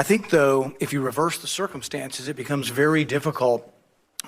I think, though, if you reverse the circumstances, it becomes very difficult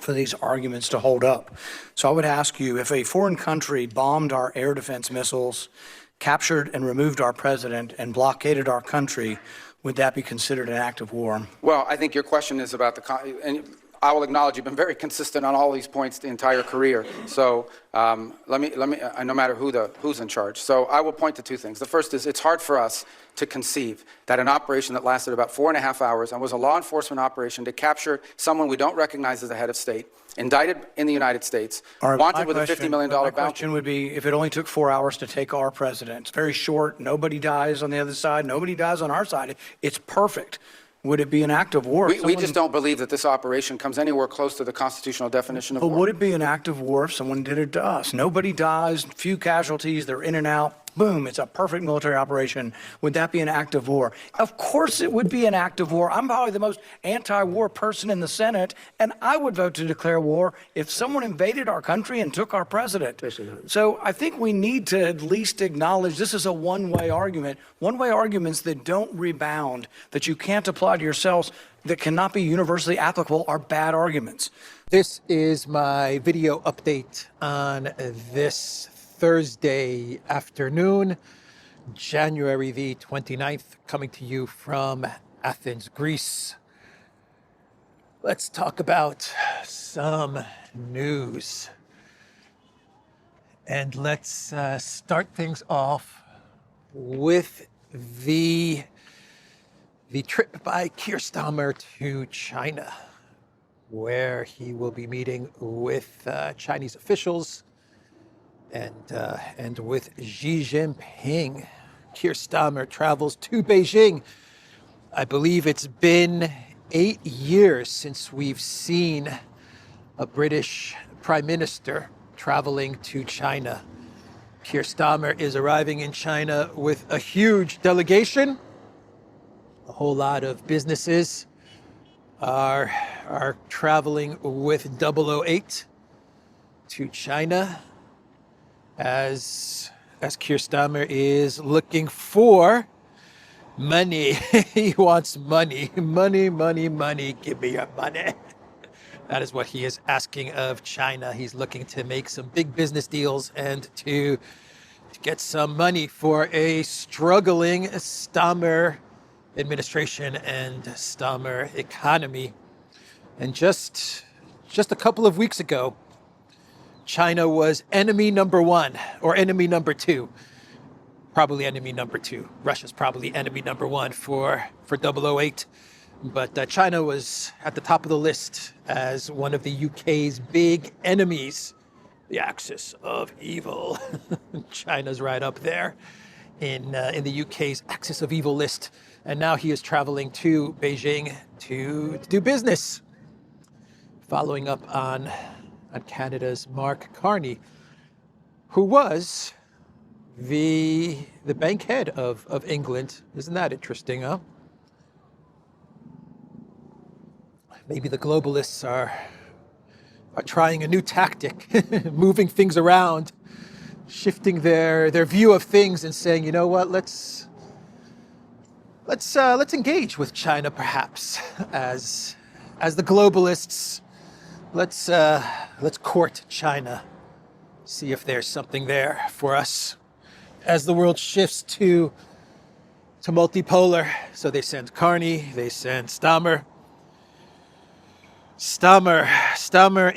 for these arguments to hold up. So I would ask you, if a foreign country bombed our air defense missiles, captured and removed our president, and blockaded our country, would that be considered an act of war? Well, I think your question is about and I will acknowledge you've been very consistent on all these points the entire career. So let me, no matter who's in charge. So I will point to two things. The first is it's hard for us to conceive that an operation that lasted about 4.5 hours and was a law enforcement operation to capture someone we don't recognize as the head of state, indicted in the United States, wanted with a $50 million bounty. My question would be, if it only took 4 hours to take our president, it's very short, nobody dies on the other side, nobody dies on our side, it's perfect. Would it be an act of war? We just don't believe that this operation comes anywhere close to the constitutional definition of war. But would it be an act of war if someone did it to us? Nobody dies, few casualties, they're in and out. Boom, it's a perfect military operation. Would that be an act of war? Of course it would be an act of war. I'm probably the most anti-war person in the Senate, and I would vote to declare war if someone invaded our country and took our president. So I think we need to at least acknowledge this is a one-way argument. One-way arguments that don't rebound, that you can't apply to yourselves, that cannot be universally applicable are bad arguments. This is my video update on this Thursday afternoon, January the 29th, coming to you from Athens, Greece. Let's talk about some news. And let's start things off with the trip by Kier Starmer to China, where he will be meeting with Chinese officials and with Xi Jinping. Kier Stamer travels to Beijing. I believe it's been 8 years since we've seen a British prime minister traveling to China. Kier Stamer is arriving in China with a huge delegation. A whole lot of businesses are traveling with 008 to China as Kier Starmer is looking for money. He wants money. Money. Give me your money. That is what he is asking of China. He's looking to make some big business deals and to get some money for a struggling Starmer administration and Starmer economy. And just a couple of weeks ago, China was enemy number one, or enemy number two. Probably enemy number two. Russia's probably enemy number one for 008. But China was at the top of the list as one of the UK's big enemies. The axis of evil. China's right up there in the UK's axis of evil list. And now he is traveling to Beijing to do business. Following up on Canada's Mark Carney, who was the bank head of England. Isn't that interesting, huh? Maybe the globalists are trying a new tactic, moving things around, shifting their view of things and saying, you know what, let's engage with China perhaps as the globalists. Let's court China, see if there's something there for us as the world shifts to multipolar. So they send Carney, they send Stamer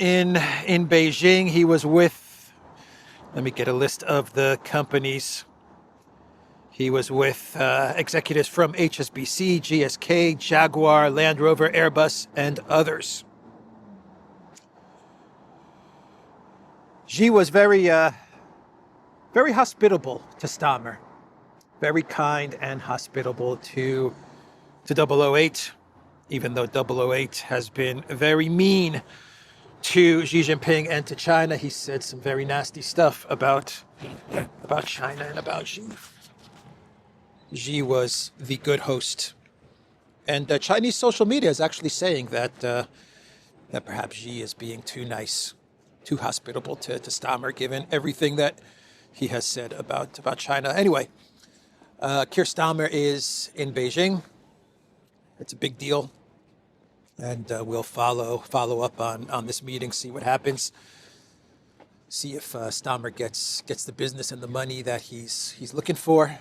in Beijing. He was with, let me get a list of the companies. He was with executives from HSBC, GSK, Jaguar, Land Rover, Airbus, and others. Xi was very hospitable to Stamer, very kind and hospitable to 008, even though 008 has been very mean to Xi Jinping and to China. He said some very nasty stuff about China and about Xi. Xi was the good host. And Chinese social media is actually saying that perhaps Xi is being too nice, too hospitable to Stamer, given everything that he has said about China. Anyway, Kier Stamer is in Beijing, It's a big deal. And we'll follow up on this meeting, see what happens, see if Stamer gets the business and the money that he's looking for.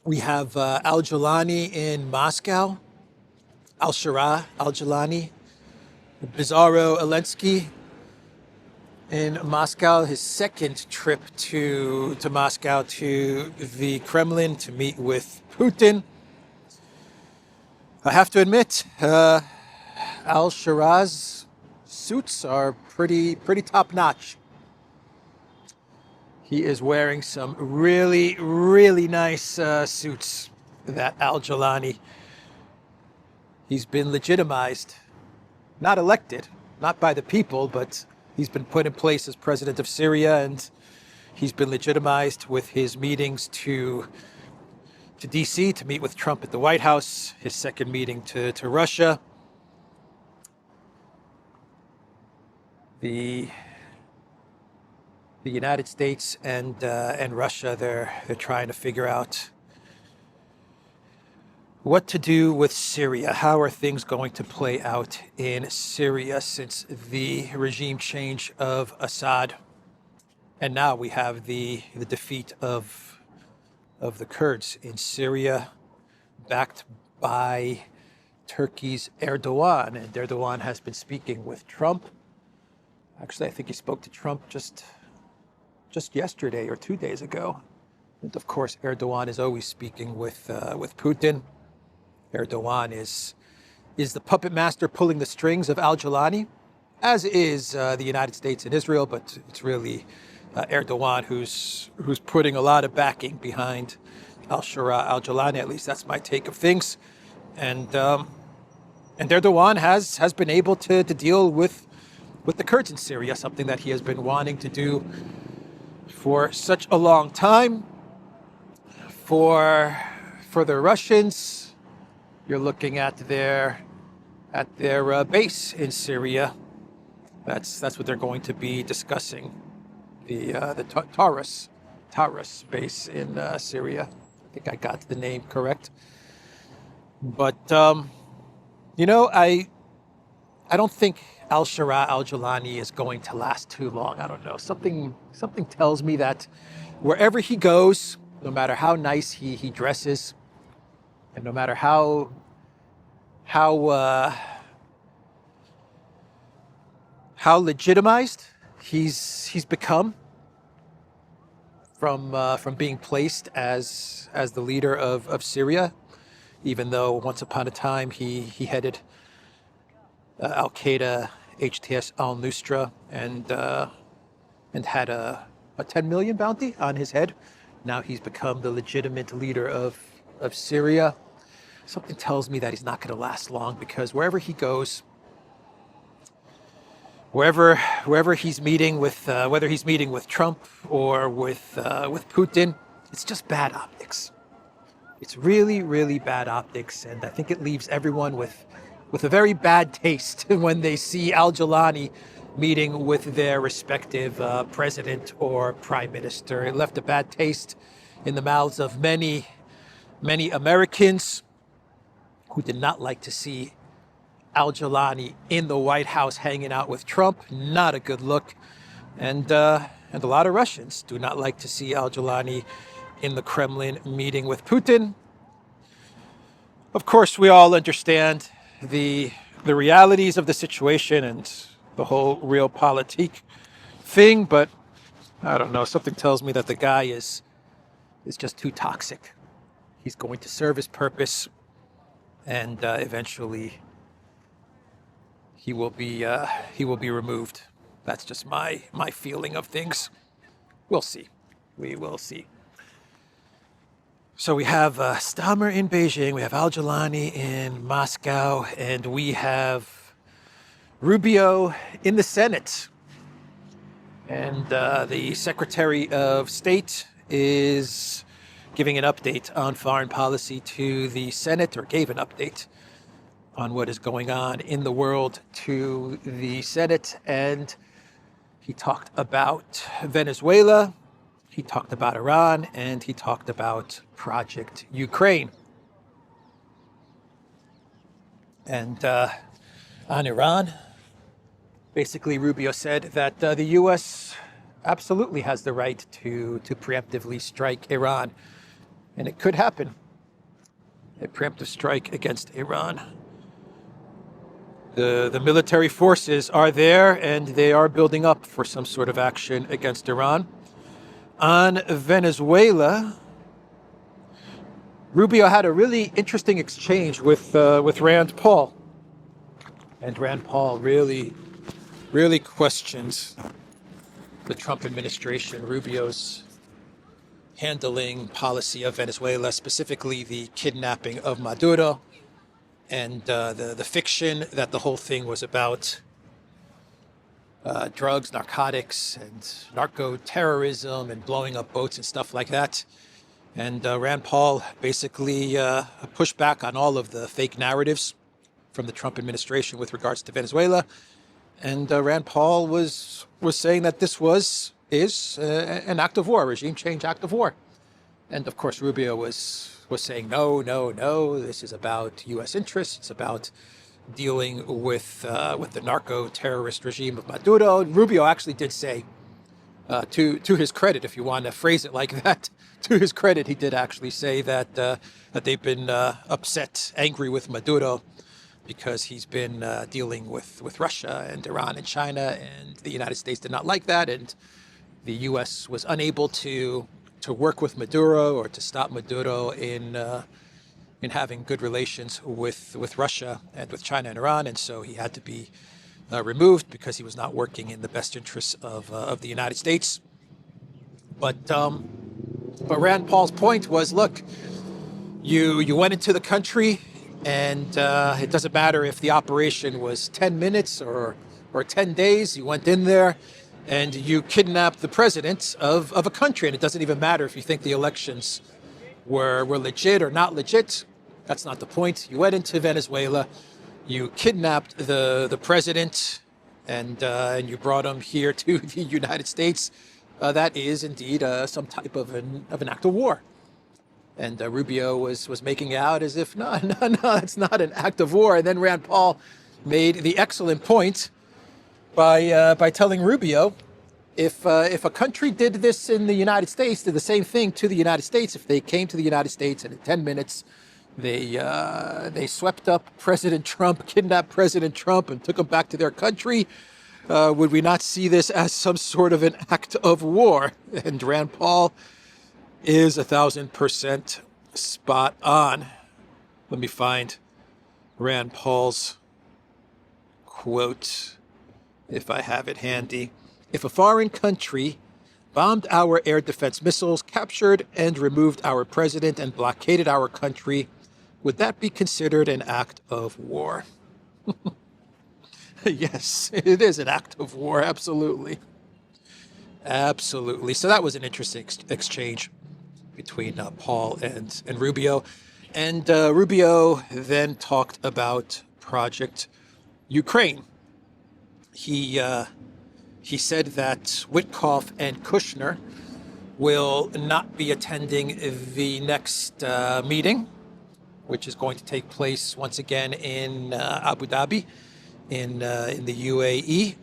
We have Jolani in Moscow, Al-Shara Jolani, Bizarro Zelensky in Moscow, his second trip to Moscow, to the Kremlin to meet with Putin. I have to admit, Al-Shara's suits are pretty top-notch. He is wearing some really, really nice suits, that Al-Jolani. He's been legitimized, not elected, not by the people, but he's been put in place as president of Syria, and he's been legitimized with his meetings to D.C. to meet with Trump at the White House, his second meeting to Russia. The United States and Russia, they're trying to figure out what to do with Syria. How are things going to play out in Syria since the regime change of Assad? And now we have the defeat of the Kurds in Syria, backed by Turkey's Erdogan. And Erdogan has been speaking with Trump. Actually, I think he spoke to Trump just yesterday or 2 days ago. And of course, Erdogan is always speaking with Putin. Erdogan is the puppet master pulling the strings of Al-Jolani, as is the United States and Israel, but it's really Erdogan who's putting a lot of backing behind Al-Jolani. At least that's my take of things. And Erdogan has been able to deal with the Kurds in Syria, something that he has been wanting to do for such a long time. For the Russians, you're looking at their base in Syria. That's what they're going to be discussing. The Taurus base in Syria. I think I got the name correct. But I don't think Al-Jolani is going to last too long. I don't know. Something tells me that wherever he goes, no matter how nice he dresses, and no matter how legitimized he's become from being placed as the leader of Syria, even though once upon a time he headed Al-Qaeda, HTS al-Nusra, and had a 10 million bounty on his head. Now he's become the legitimate leader of Syria. Something tells me that he's not going to last long, because wherever he goes, wherever he's meeting with, whether he's meeting with Trump or with Putin, it's just bad optics. It's really, really bad optics, and I think it leaves everyone with a very bad taste when they see Al-Jolani meeting with their respective president or prime minister. It left a bad taste in the mouths of many Americans who did not like to see Al-Jolani in the White House hanging out with Trump. Not a good look. And a lot of Russians do not like to see Al-Jolani in the Kremlin meeting with Putin. Of course, we all understand the realities of the situation and the whole realpolitik thing, but I don't know. Something tells me that the guy is just too toxic. He's going to serve his purpose, and eventually he will be removed. That's just my feeling of things. We'll see. We will see. So we have Stamer in Beijing, we have Al-Jolani in Moscow, and we have Rubio in the Senate. And the Secretary of State is giving an update on foreign policy to the Senate, or gave an update on what is going on in the world to the Senate. And he talked about Venezuela, he talked about Iran, and he talked about Project Ukraine. And on Iran, basically Rubio said that the U.S. absolutely has the right to preemptively strike Iran. And it could happen. A preemptive strike against Iran. The military forces are there, and they are building up for some sort of action against Iran. On Venezuela, Rubio had a really interesting exchange with Rand Paul. And Rand Paul really questions the Trump administration, Rubio's handling policy of Venezuela, specifically the kidnapping of Maduro, and the fiction that the whole thing was about drugs, narcotics, and narco-terrorism, and blowing up boats and stuff like that. And Rand Paul basically pushed back on all of the fake narratives from the Trump administration with regards to Venezuela. And Rand Paul was saying that this is an act of war, regime change act of war. And of course, Rubio was saying, no, this is about U.S. interests. It's about dealing with the narco-terrorist regime of Maduro. And Rubio actually did say, to his credit, if you want to phrase it like that, to his credit, he did actually say that they've been upset, angry with Maduro because he's been dealing with Russia and Iran and China, and the United States did not like that, and the U.S. was unable to work with Maduro or to stop Maduro in having good relations with Russia and with China and Iran, and so he had to be removed because he was not working in the best interests of the United States. But Rand Paul's point was, look, you went into the country, and it doesn't matter if the operation was 10 minutes or 10 days. You went in there and you kidnapped the president of a country. And it doesn't even matter if you think the elections were legit or not legit. That's not the point. You went into Venezuela, you kidnapped the president, and you brought him here to the United States. That is indeed some type of an act of war. And Rubio was making out as if, no, it's not an act of war. And then Rand Paul made the excellent point by telling Rubio, if a country did this in the United States, did the same thing to the United States, if they came to the United States and in 10 minutes they swept up President Trump, kidnapped President Trump, and took him back to their country, would we not see this as some sort of an act of war? And Rand Paul is 1,000% spot on. Let me find Rand Paul's quote, if I have it handy. If a foreign country bombed our air defense missiles, captured and removed our president, and blockaded our country, would that be considered an act of war? Yes, it is an act of war, absolutely. Absolutely. So that was an interesting exchange between Paul and Rubio. And Rubio then talked about Project Ukraine. He said that Witkoff and Kushner will not be attending the next meeting, which is going to take place once again in Abu Dhabi, in the UAE.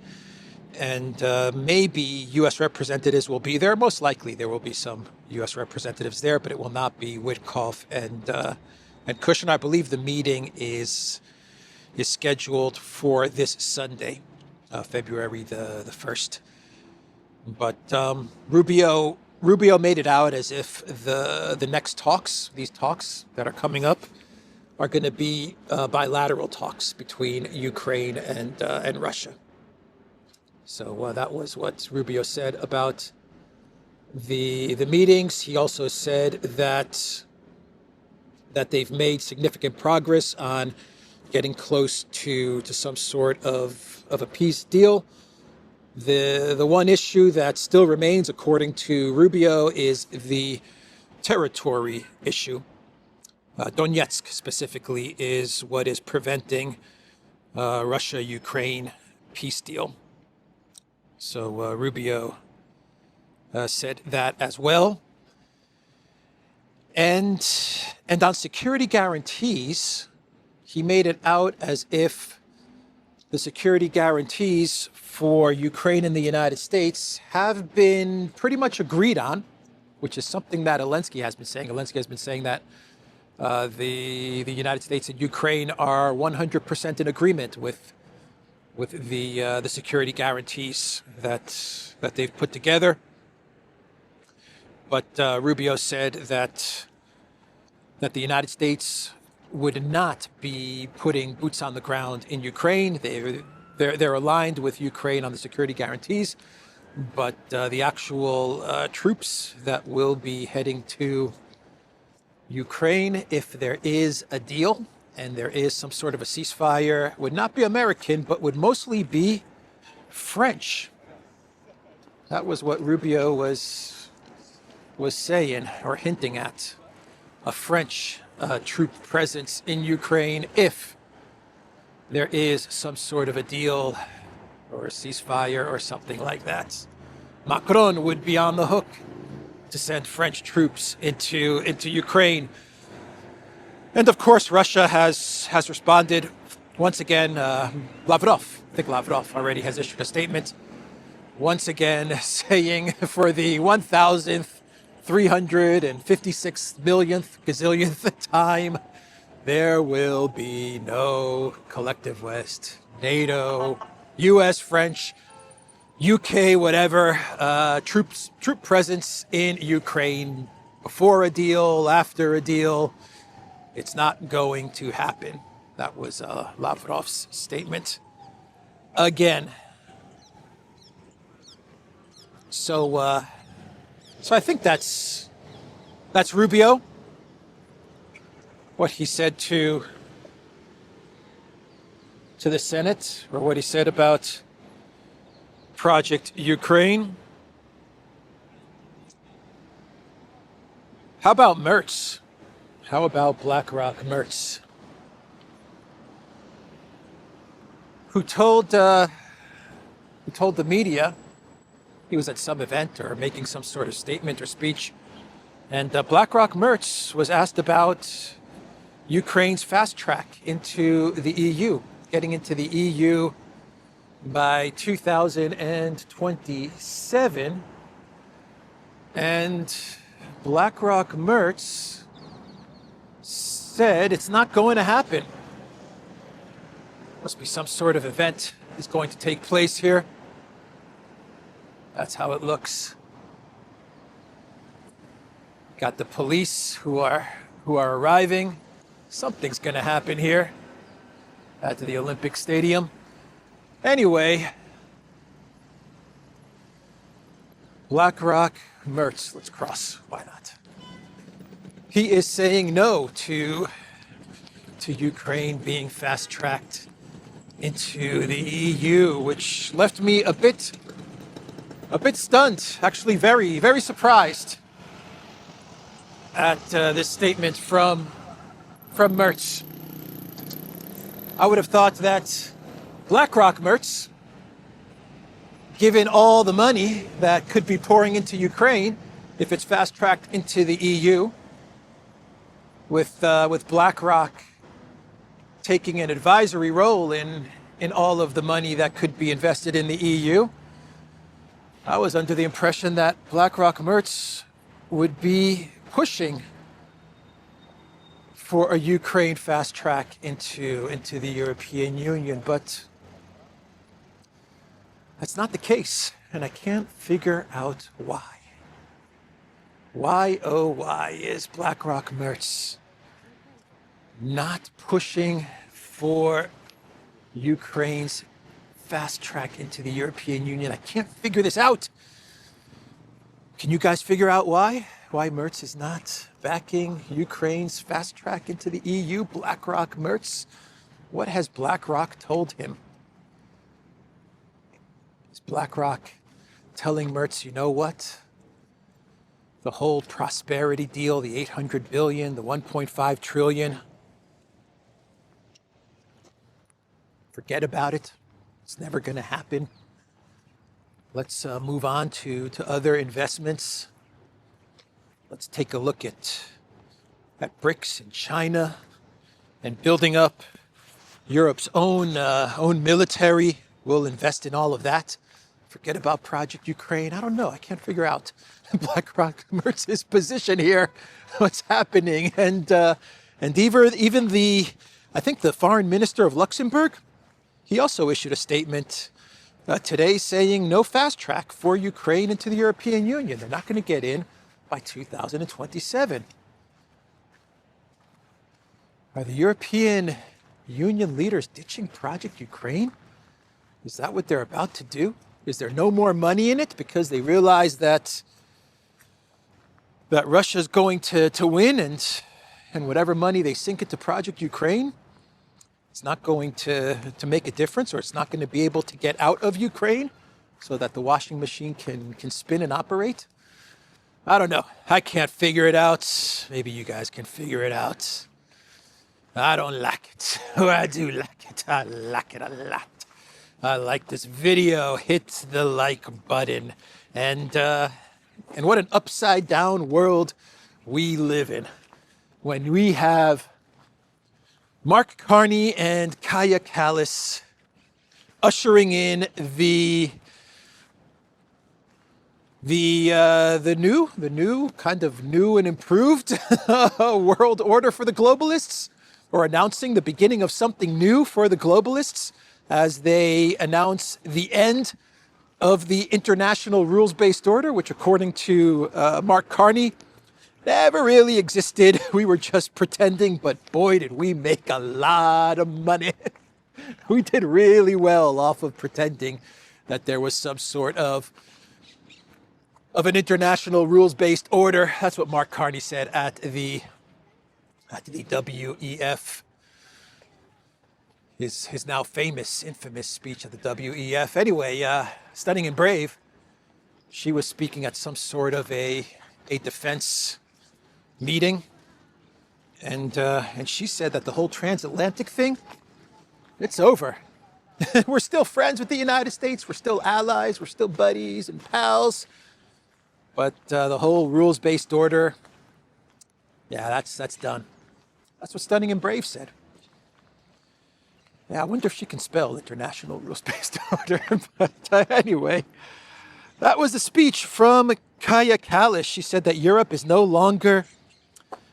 And maybe U.S. representatives will be there. Most likely there will be some U.S. representatives there, but it will not be Witkoff and Kushner. I believe the meeting is scheduled for this Sunday, February the 1st. But Rubio made it out as if the next talks, these talks that are coming up, are going to be bilateral talks between Ukraine and Russia. So that was what Rubio said about the meetings. He also said that they've made significant progress on getting close to some sort of a peace deal. The one issue that still remains, according to Rubio, is the territory issue. Donetsk specifically is what is preventing Russia-Ukraine peace deal. So Rubio said that as well. And on security guarantees, he made it out as if the security guarantees for Ukraine and the United States have been pretty much agreed on, which is something that Zelensky has been saying. Zelensky has been saying that the United States and Ukraine are 100% in agreement with the security guarantees that they've put together. But Rubio said that the United States would not be putting boots on the ground in Ukraine. They're aligned with Ukraine on the security guarantees, but the actual troops that will be heading to Ukraine, if there is a deal and there is some sort of a ceasefire, would not be American, but would mostly be French. That was what Rubio was saying or hinting at, a French troop presence in Ukraine if there is some sort of a deal or a ceasefire or something like that. Macron would be on the hook to send French troops into Ukraine. And of course, Russia has responded. Once again, Lavrov, I think Lavrov already has issued a statement, once again saying for the 1,356 millionth gazillionth time, there will be no collective West, NATO, US, French, UK, whatever, troop presence in Ukraine before a deal, after a deal. It's not going to happen. That was Lavrov's statement again. So I think that's Rubio. What he said to the Senate, or what he said about Project Ukraine. How about Merz? How about BlackRock Merz? Who told the media he was at some event or making some sort of statement or speech, and BlackRock Merz was asked about Ukraine's fast track into the EU, getting into the EU by 2027, and BlackRock Merz said it's not going to happen. Must be some sort of event is going to take place here. That's how it looks. Got the police who are arriving. Something's going to happen here at the Olympic Stadium. Anyway, BlackRock Merz, let's cross. Why not? He is saying no to Ukraine being fast-tracked into the EU, which left me a bit stunned, actually very, very surprised at this statement from Merz. I would have thought that BlackRock Merz, given all the money that could be pouring into Ukraine if it's fast-tracked into the EU, with BlackRock taking an advisory role in all of the money that could be invested in the EU, I was under the impression that BlackRock Merz would be pushing for a Ukraine fast track into the European Union, but that's not the case, and I can't figure out why. Why, oh why, is BlackRock Merz not pushing for Ukraine's fast track into the European Union? I can't figure this out. Can you guys figure out why? Why Merz is not backing Ukraine's fast track into the EU? BlackRock Merz? What has BlackRock told him? Is BlackRock telling Merz, you know what? The whole prosperity deal, the 800 billion, the 1.5 trillion, forget about it. It's never going to happen. Let's move on to other investments. Let's take a look at BRICS in China and building up Europe's own military will invest in all of that. Forget about Project Ukraine. I don't know. I can't figure out Black Rock Merz's position here. What's happening? And even I think the foreign minister of Luxembourg, he also issued a statement today saying no fast track for Ukraine into the European Union. They're not going to get in by 2027. Are the European Union leaders ditching Project Ukraine? Is that what they're about to do? Is there no more money in it because they realize that Russia's going to win, and whatever money they sink into Project Ukraine, it's not going to make a difference, or it's not going to be able to get out of Ukraine so that the washing machine can spin and operate? I don't know. I can't figure it out. Maybe you guys can figure it out. I don't like it. I do like it. I like it a lot. I like this video. Hit the like button. And what an upside down world we live in when we have Carney and Kaja Kallas ushering in the new kind of new and improved world order for the globalists, or announcing the beginning of something new for the globalists as they announce the end of the international rules-based order, which according to Carney, never really existed. We were just pretending, but boy, did we make a lot of money. We did really well off of pretending that there was some sort of an international rules-based order. That's what Carney said at the WEF, his now infamous speech at the WEF. Anyway, Stunning and Brave, she was speaking at some sort of a defense meeting, and she said that the whole transatlantic thing, it's over. We're still friends with the United States. We're still allies. We're still buddies and pals. But the whole rules-based order, yeah, that's done. That's what Stunning and Brave said. Yeah, I wonder if she can spell international rules-based order. But anyway, that was a speech from Kaja Kallas. She said that Europe is no longer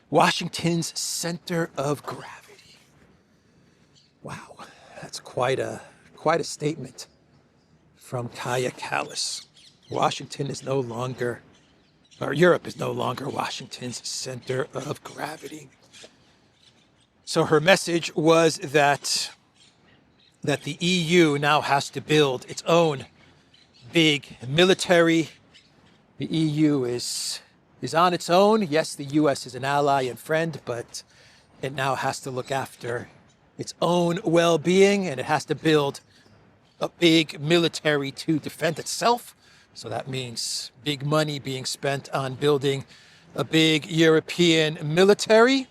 Washington's center of gravity. Wow, that's quite a statement from Kaja Kallas. Washington is no longer, or Europe is no longer Washington's center of gravity. So her message was that the EU now has to build its own big military. The EU is on its own. Yes, the US is an ally and friend, but it now has to look after its own well-being, and it has to build a big military to defend itself. So that means big money being spent on building a big European military.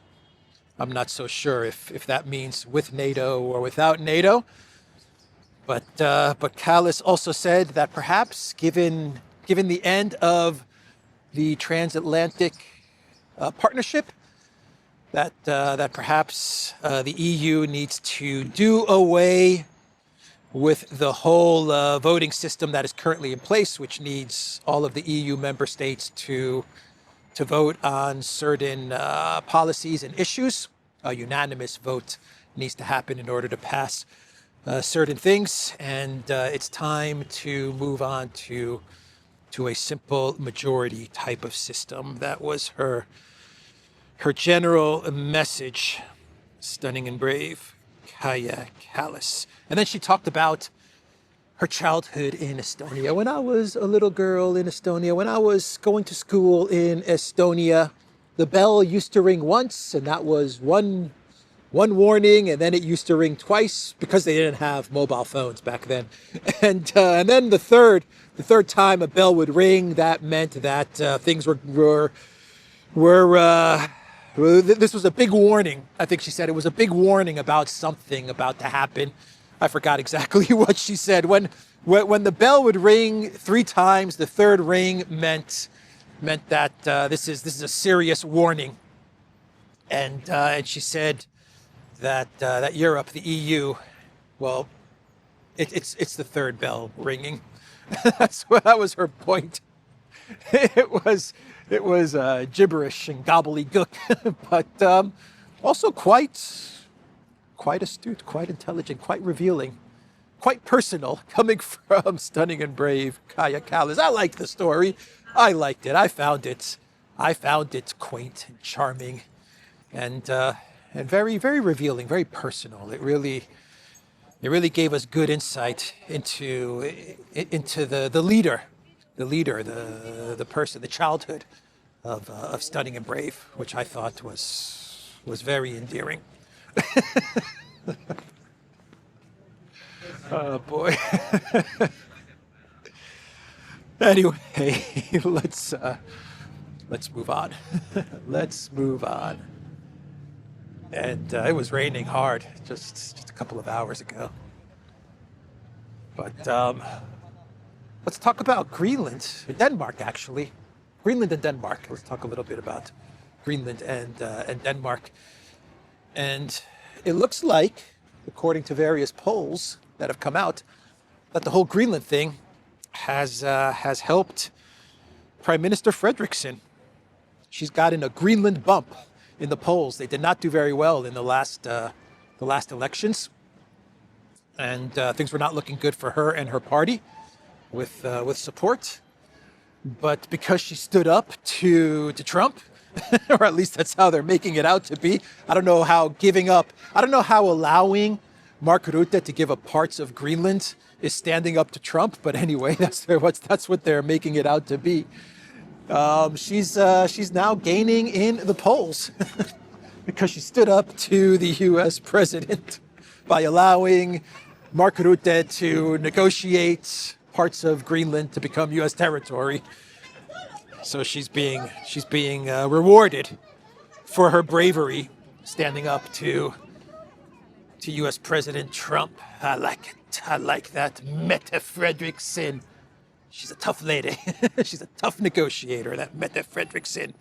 I'm not so sure if that means with NATO or without NATO. But Kallas also said that perhaps, given the end of the transatlantic partnership, that perhaps the EU needs to do away with the whole voting system that is currently in place, which needs all of the EU member states to vote on certain policies and issues. A unanimous vote needs to happen in order to pass certain things, and it's time to move on to a simple majority type of system. That was her general message. Stunning and Brave, Kaja Kallas. And then she talked about her childhood in Estonia. When I was a little girl in Estonia, when I was going to school in Estonia, the bell used to ring once, and that was one warning, and then it used to ring twice because they didn't have mobile phones back then. And then the third time a bell would ring, that meant that things were this was a big warning. I think she said it was a big warning about something about to happen. I forgot exactly what she said. When the bell would ring 3 times, the third ring meant that this is a serious warning. And she said that Europe, the EU, well, it's the third bell ringing. That was her point. It was gibberish and gobbledygook, but also quite astute, quite intelligent, quite revealing, quite personal, coming from stunning and brave Kaja Kallas. I liked the story. I liked it. I found it quaint and charming, and very, very revealing, very personal. It really gave us good insight into the leader, the person, the childhood of Stunning and Brave, which I thought was very endearing. Oh boy. Anyway, let's move on. Let's move on. And it was raining hard just a couple of hours ago. But let's talk about Greenland, Denmark actually. Greenland and Denmark. Let's talk a little bit about Greenland and Denmark. And it looks like, according to various polls that have come out, that the whole Greenland thing has helped Prime Minister Frederiksen. She's gotten a Greenland bump in the polls. They did not do very well in the last elections, and things were not looking good for her and her party with support. But because she stood up to Trump, or at least that's how they're making it out to be. I don't know how allowing Mark Rutte to give up parts of Greenland is standing up to Trump. But anyway, that's what they're making it out to be. She's now gaining in the polls because she stood up to the U.S. president by allowing Mark Rutte to negotiate parts of Greenland to become U.S. territory. So she's being rewarded for her bravery, standing up to U.S. President Trump. I like it. I like that. Mette Frederiksen. She's a tough lady. She's a tough negotiator, that Mette Frederiksen,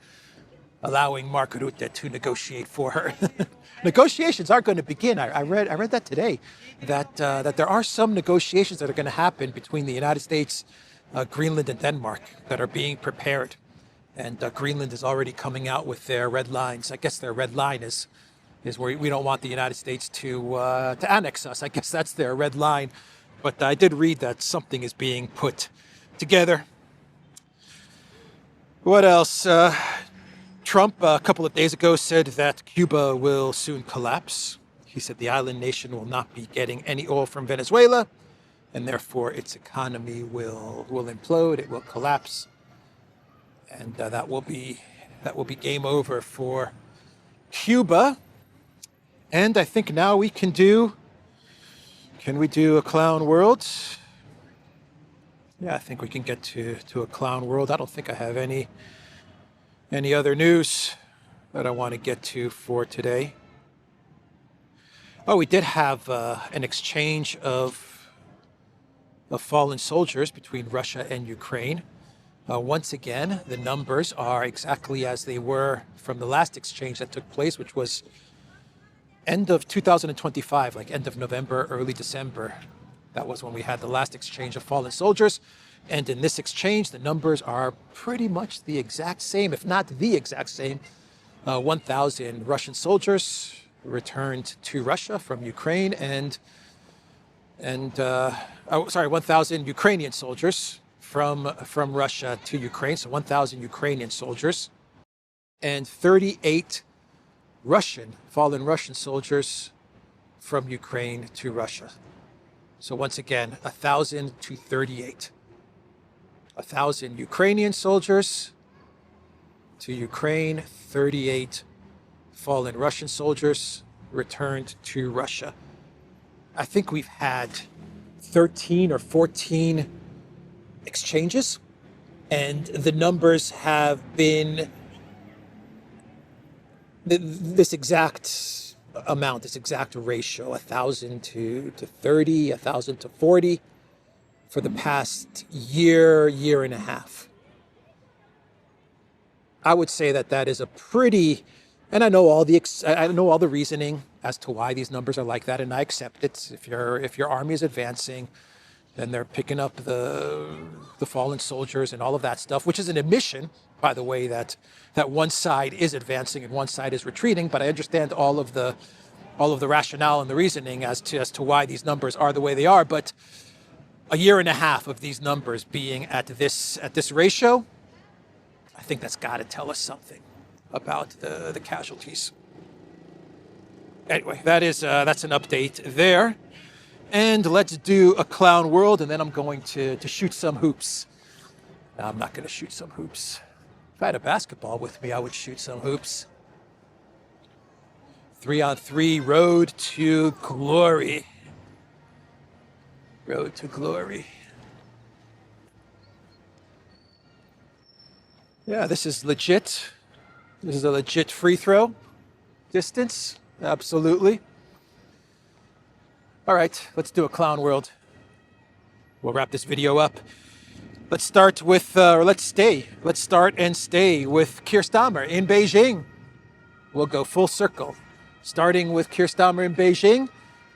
allowing Mark Rutte to negotiate for her. Negotiations are going to begin. I read that today, that there are some negotiations that are going to happen between the United States, Greenland, and Denmark that are being prepared. And Greenland is already coming out with their red lines. I guess their red line is where we don't want the United States to annex us. I guess that's their red line. But I did read that something is being put together. What else? Trump, a couple of days ago, said that Cuba will soon collapse. He said the island nation will not be getting any oil from Venezuela, and therefore its economy will implode, it will collapse, and that will be game over for Cuba. And I think now we can do a clown world? Yeah, I think we can get to a clown world. I don't think I have any other news that I want to get to for today. Oh, we did have an exchange of fallen soldiers between Russia and Ukraine. Once again, the numbers are exactly as they were from the last exchange that took place, which was end of 2025, like end of November, early December. That was when we had the last exchange of fallen soldiers. And in this exchange, the numbers are pretty much the exact same, if not the exact same. 1,000 Russian soldiers returned to Russia from Ukraine, and 1,000 Ukrainian soldiers from Russia to Ukraine. So 1,000 Ukrainian soldiers and 38 fallen Russian soldiers from Ukraine to Russia. So once again, 1,000 to 38. 1,000 Ukrainian soldiers to Ukraine, 38 fallen Russian soldiers returned to Russia. I think we've had 13 or 14 exchanges, and the numbers have been this exact amount, this exact ratio, 1,000 to 30, 1,000 to 40 for the past year and a half. I would say that is a pretty, and I know all the reasoning. as to why these numbers are like that, and I accept it. If your army is advancing, then they're picking up the fallen soldiers and all of that stuff, which is an admission, by the way, that one side is advancing and one side is retreating. But I understand all of the rationale and the reasoning as to why these numbers are the way they are. But a year and a half of these numbers being at this ratio, I think that's got to tell us something about the casualties. Anyway, that's an update there. And let's do a clown world, and then I'm going to shoot some hoops. No, I'm not going to shoot some hoops. If I had a basketball with me, I would shoot some hoops. 3-on-3, road to glory. Road to glory. Yeah, this is legit. This is a legit free throw distance. Absolutely. All right, let's do a clown world. We'll wrap this video up. Let's start with, let's start and stay with Kier Stamer in Beijing. We'll go full circle, starting with Kier Stamer in Beijing,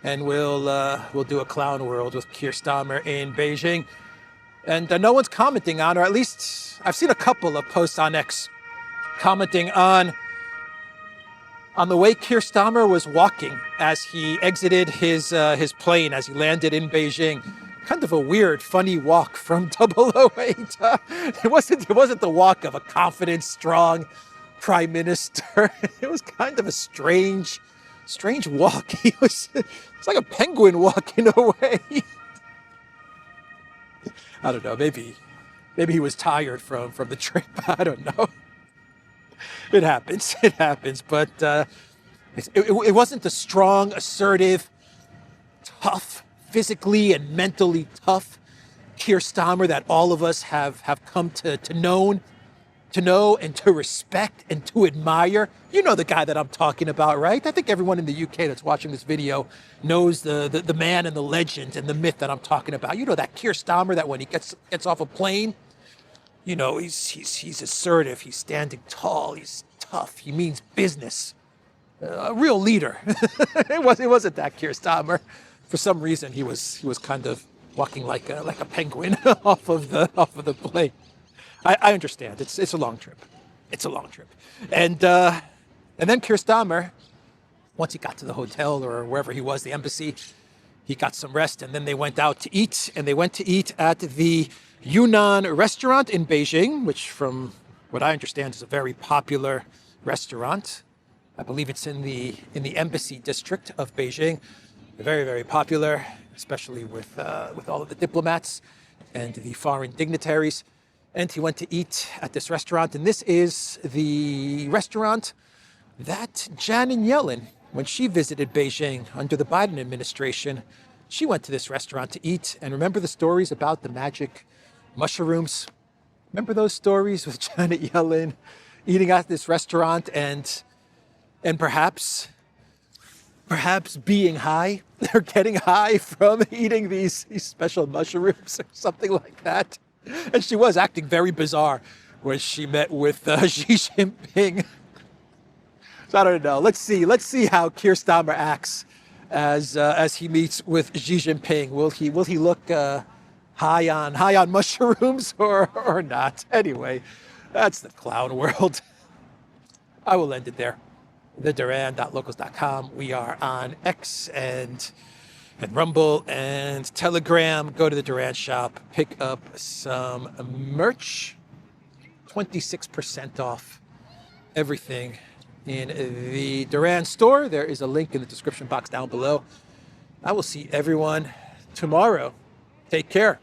and we'll do a clown world with Kier Stamer in Beijing. And no one's commenting on, or at least I've seen a couple of posts on X commenting on the way Kier Stamer was walking as he exited his plane, as he landed in Beijing. Kind of a weird, funny walk from 008. It wasn't the walk of a confident, strong prime minister. It was kind of a strange walk. It's like a penguin walking away. I don't know. Maybe he was tired from the trip. I don't know. It happens. But it wasn't the strong, assertive, tough, physically and mentally tough Kier Stamer that all of us have come to know and to respect and to admire. You know the guy that I'm talking about, right? I think everyone in the UK that's watching this video knows the man and the legend and the myth that I'm talking about. You know that Kier Stamer that when he gets off a plane, you know, he's assertive, he's standing tall, he's tough, he means business. A real leader. It wasn't that Kier Stamer. For some reason, he was kind of walking like a penguin off of the plane. I understand. It's a long trip. And then Kier Stamer, once he got to the hotel or wherever he was, the embassy, he got some rest, and then they went out to eat. And they went to eat at the Yunnan restaurant in Beijing, which, from what I understand, is a very popular restaurant. I believe it's in the embassy district of Beijing. Very, very popular, especially with all of the diplomats and the foreign dignitaries. And he went to eat at this restaurant, and this is the restaurant that Janet Yellen, when she visited Beijing under the Biden administration, she went to this restaurant to eat. And remember the stories about the magic mushrooms? Remember those stories with Janet Yellen eating at this restaurant and perhaps being high or getting high from eating these special mushrooms or something like that. And she was acting very bizarre when she met with Xi Jinping. So I don't know. Let's see how Kier Stamer acts as he meets with Xi Jinping. Will he look high on mushrooms or not? Anyway, that's the clown world. I will end it there. theduran.locals.com. We are on X and Rumble and Telegram. Go to the Duran shop, pick up some merch. 26% off everything in the Duran store. There is a link in the description box down below. I will see everyone tomorrow. Take care.